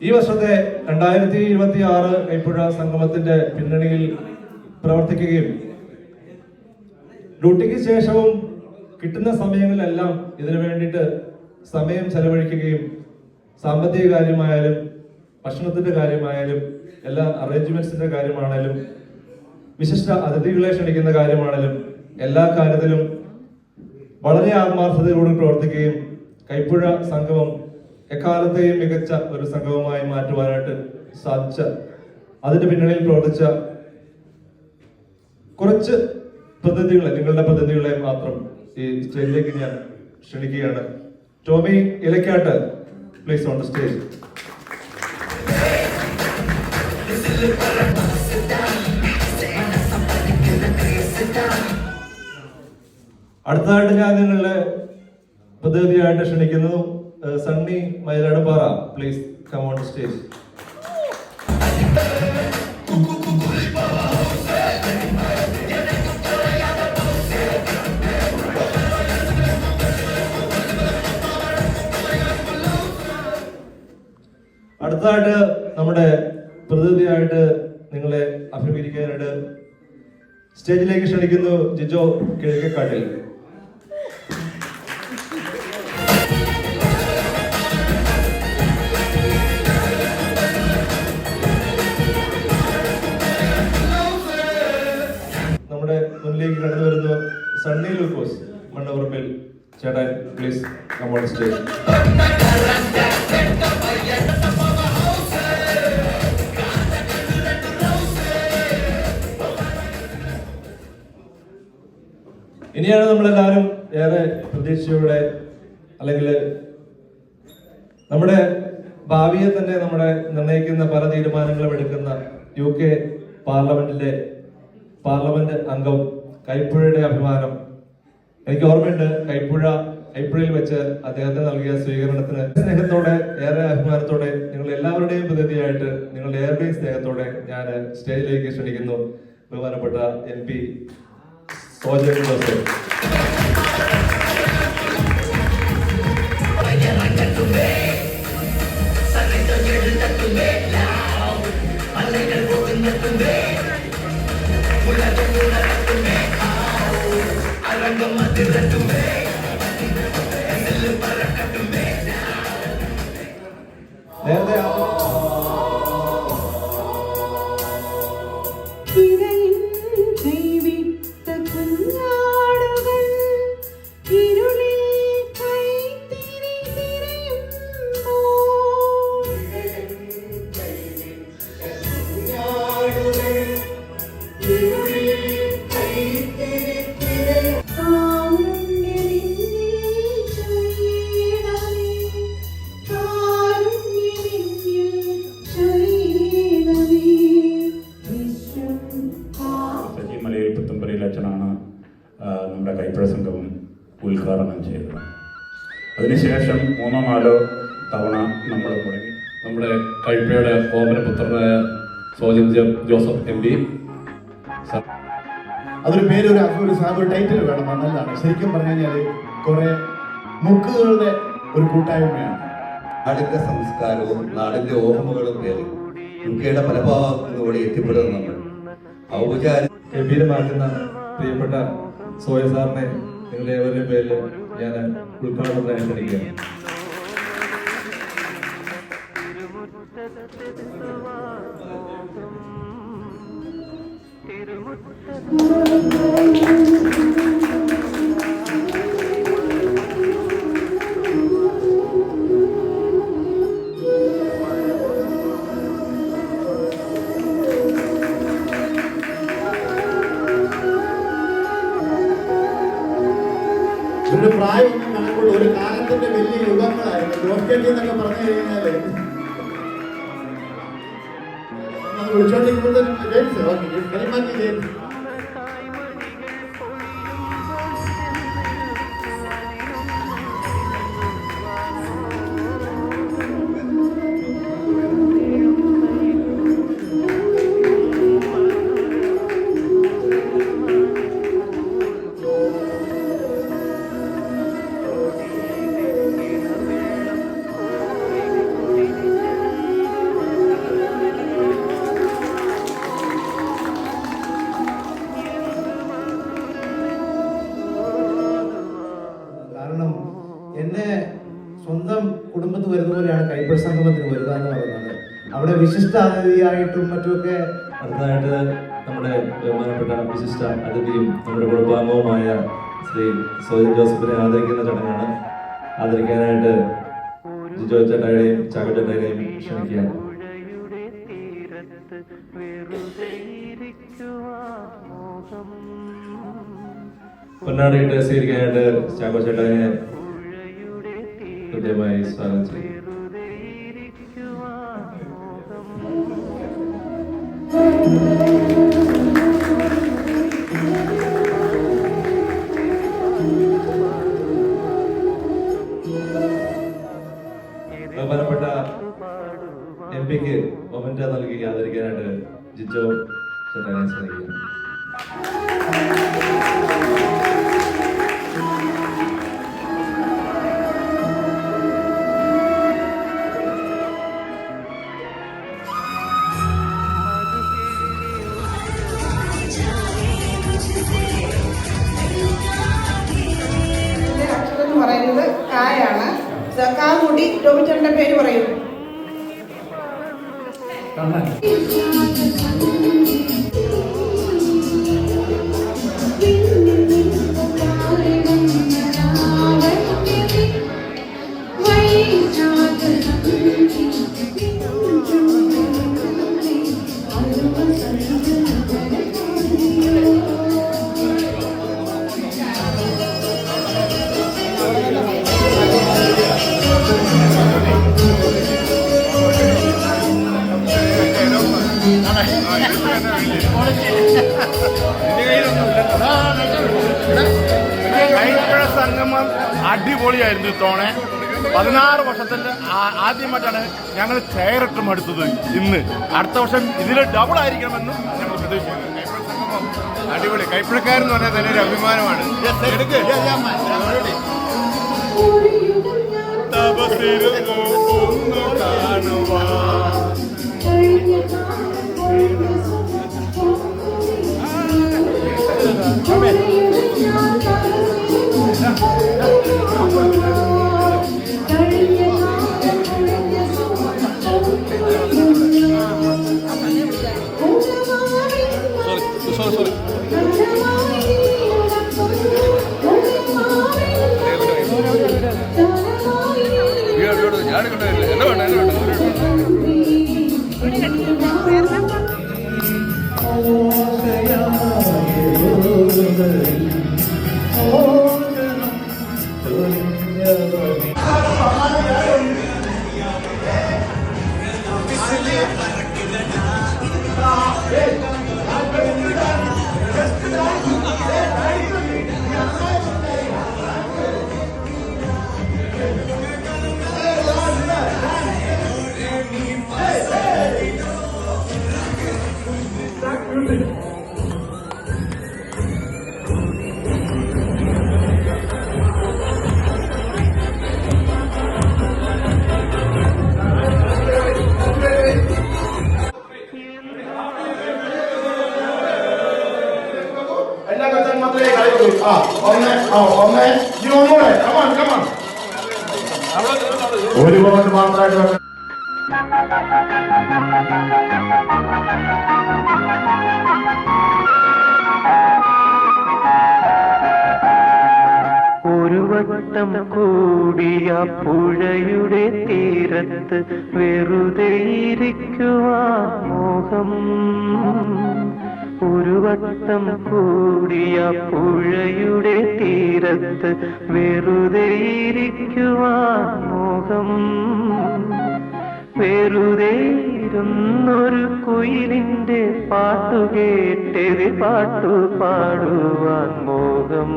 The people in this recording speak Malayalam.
ഈ വർഷത്തെ 2026 കൈപ്പുഴ സംഗമത്തിന്റെ പിന്നണിയിൽ പ്രവർത്തിക്കുകയും ഡ്യൂട്ടിക്ക് ശേഷവും കിട്ടുന്ന സമയങ്ങളിലെല്ലാം ഇതിനു വേണ്ടിയിട്ട് സമയം ചെലവഴിക്കുകയും സാമ്പത്തിക കാര്യമായാലും ഭക്ഷണത്തിന്റെ കാര്യമായാലും എല്ലാ അറേഞ്ച്മെന്റ്സിന്റെ കാര്യമാണെങ്കിലും വിശിഷ്ട അതിഥികളെ ക്ഷണിക്കുന്ന കാര്യമാണെങ്കിലും എല്ലാ കാര്യത്തിലും വളരെ ആത്മാർത്ഥതയോടെ പ്രവർത്തിക്കുകയും കൈപ്പുഴ സംഗമം എക്കാലത്തെയും മികച്ച ഒരു സംഗമമായി മാറ്റുവാനായിട്ട് സാധിച്ച അതിന്റെ പിന്നണിയിൽ പ്രവർത്തിച്ച കുറച്ച് പ്രതിനിധികളെ, നിങ്ങളുടെ പ്രതിനിധികളെ മാത്രം ഈ സ്റ്റേജിലേക്ക് ഞാൻ ക്ഷണിക്കുകയാണ്. Tomy Ilakkattu, please on the stage. അടുത്തതായിട്ട് ഞാൻ നിങ്ങളുടെ പ്രതിനിധിയായിട്ട് ക്ഷണിക്കുന്നു Sunny Mailadupara, please come on stage. അടുത്തതായിട്ട് നമ്മുടെ പ്രതിനിധിയായിട്ട് നിങ്ങളെ അഭിമുഖീകരിക്കാനായിട്ട് സ്റ്റേജിലേക്ക് ക്ഷണിക്കുന്നു ജിജോ കിഴക്കേക്കാട്ടിൽ. നമ്മുടെ മുന്നിലേക്ക് കടന്നു വരുന്നു സണ്ണി ലൂക്കോസ് മണ്ണുറമ്പിൽ ചേട്ടൻ, പ്ലീസ് കം ഓൺ സ്റ്റേജ്. ഇനിയാണ് നമ്മളെല്ലാവരും ഏറെ പ്രതീക്ഷയോടെ, അല്ലെങ്കിൽ നമ്മുടെ ഭാവിയെ തന്നെ നമ്മുടെ നിർണ്ണയിക്കുന്ന പല തീരുമാനങ്ങളും എടുക്കുന്ന UK പാർലമെന്റ് അംഗം, കൈപ്പുഴയുടെ അഭിമാനം. എനിക്ക് ഓർമ്മയുണ്ട്, കൈപ്പുഴ ഏപ്രിലിൽ വെച്ച് അദ്ദേഹത്തിന് നൽകിയ സ്വീകരണത്തിന് സ്നേഹത്തോടെ, ഏറെ അഭിമാനത്തോടെ, നിങ്ങൾ എല്ലാവരുടെയും പ്രതിനിധിയായിട്ട്, നിങ്ങളുടെ ഏറെയും സ്നേഹത്തോടെ ഞാൻ സ്റ്റേജിലേക്ക് ക്ഷണിക്കുന്നു ബഹുമാനപ്പെട്ട MP സോജൻ ജോസഫ്. നേരത്തെ നമ്മുടെ കൈപ്പുഴ സംഗമം ഉദ്ഘാടനം ചെയ്തത്. അതിനുശേഷം 3-4 തവണ നമ്മൾ തുടങ്ങി. നമ്മുടെ കൈപ്പുഴയുടെ ഓമനപുത്രനായ സോജൻ ജോസഫ് MP, അതൊരു പേര്, ഒരു ടൈറ്റിൽ വേണം, നല്ലതാണ്. ശരിക്കും പറഞ്ഞു കഴിഞ്ഞാൽ കുറെ മുക്കുകളുടെ ഒരു കൂട്ടായ്മയാണ്. നാടിന്റെ സംസ്കാരവും നാടിന്റെ ഓർമ്മകളും പേറി UKയുടെ പല ഭാഗങ്ങളിലൂടെ എത്തിപ്പെടുന്ന നമ്മൾ ഔപചാരിക ഗംഭീരമാക്കുന്ന പ്രിയപ്പെട്ട സോയ സാറിനെ നിങ്ങളുടെ ഏവരുടെയും പേരിൽ ഞാൻ ഉദ്ഘാടനത്തിനായി ക്ഷണിക്കുകയാണ്. ഇവരുടെ പ്രായമൊന്നും കാണുമ്പോൾ ഒരു കാലത്തിന്റെ വലിയ യുഗങ്ങളായിരുന്നു. ജോസ്കേറ്റി എന്നൊക്കെ പറഞ്ഞു കഴിഞ്ഞാല് വിളിച്ചോണ്ടിരിക്കുന്നത് ജെയിംസ്. വരുന്ന പോലെയാണ് കൈപ്പഴ സംഗമത്തിന് വരിക എന്ന് പറയുന്നത്. അവിടെ വിശിഷ്ടാതിഥിയായിട്ടും മറ്റുമൊക്കെ അടുത്തതായിട്ട് നമ്മുടെ ബഹുമാനപ്പെട്ട വിശിഷ്ട അതിഥിയും നമ്മുടെ കുടുംബാംഗവുമായ ശ്രീ സോജൻ ജോസഫിനെ ആദരിക്കുന്ന ചടങ്ങാണ്. ആദരിക്കാനായിട്ട് ജിജോ ചേട്ടായുടെയും ചാക്കോ ചേട്ടായുടെയും ക്ഷണിക്കുകയാണ്. പൊന്നാടിയിട്ട് സ്വീകരിക്കാനായിട്ട് ചാക്കോ ചേട്ടായെ കൃത്യമായി സ്വാഗതം ചെയ്യും. ബഹുമാനപ്പെട്ട എംപിക്ക് മൊമെന്റ് നൽകി ആദരിക്കാനായിട്ട് ജിജോ ചേട്ടനെ ശ്രമിക്കുന്നു. അക്ഷരം പറയുന്നത് കായാണ്. കാ കൂടി ടോമിച്ചറിന്റെ പേര് പറയൂ. കൈപ്പഴ സംഗമം അടിപൊളിയായിരുന്നു ഇത്തവണ. 16 വർഷത്തിന്റെ ആദ്യമായിട്ടാണ് ഞങ്ങൾ ചെയറിട്ട് മടുത്തത്. ഇന്ന് അടുത്ത വർഷം ഇതിൽ ഡബിൾ ആയിരിക്കണമെന്ന് ഞങ്ങൾ പ്രതീക്ഷിക്കുന്നു. കൈപ്പഴ സംഗമം അടിപൊളി. കൈപ്പഴക്കാരെന്ന് പറഞ്ഞാൽ തന്നെ ഒരു അഭിമാനമാണ്. തപസിരുന്നു ഒന്നു കാണുവാൻ ഒരു പോയിന്റ് മാത്രമായിട്ട് ഒരു വട്ടം കൂടിയ പുഴയുടെ തീരത്ത് വെറുതെ ഇരിക്കുവാൻ മോഹം. ഒരു വട്ടം കൂടിയ പുഴയുടെ തീരത്ത് വെറുതെ ഇരിക്കുവാൻ മോഹം. വെറുതെ ഇരുന്നൊരു കുയിലിന്റെ പാട്ടുകേട്ടൊരു പാട്ടു പാടുവാൻ മോഹം.